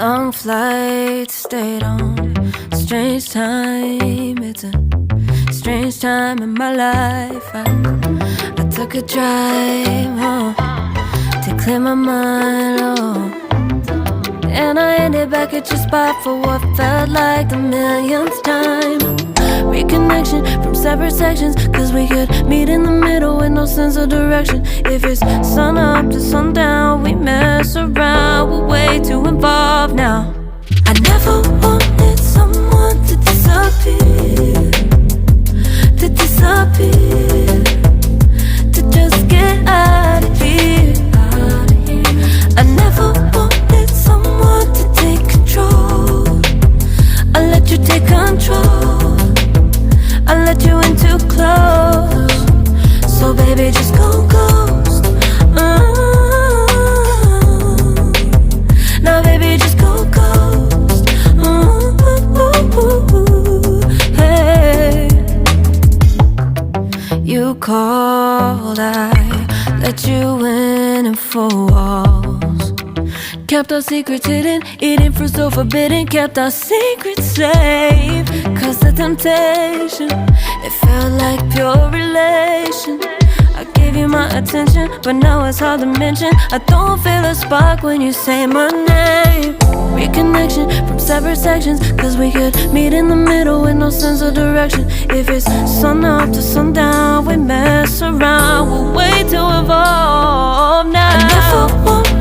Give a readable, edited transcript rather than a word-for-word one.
Long flight, stayed on strange time. It's a strange time in my life. I took a drive home to clear my mind, oh. And I ended back at your spot for what felt like the millionth time. Reconnection from separate sections, cause we could meet in the middle with no sense of direction. If it's sun up to sundown, we mess around, we're way too involved now. I never wanted someone to disappear, to disappear, to just get out of here. I never wanted someone to take control. I let you take control, I let you in too close. So baby, just go ghost. Now baby, just go ghost. Hey. You called, I let you in and 4 walls. Kept our secrets hidden, eating fruit so forbidden. Kept our secrets safe, cause the temptation, it felt like pure relation. I gave you my attention, but now it's hard to mention. I don't feel a spark when you say my name. Reconnection from separate sections, cause we could meet in the middle with no sense of direction. If it's sun up to sundown, we mess around, we're way too involved now. I never want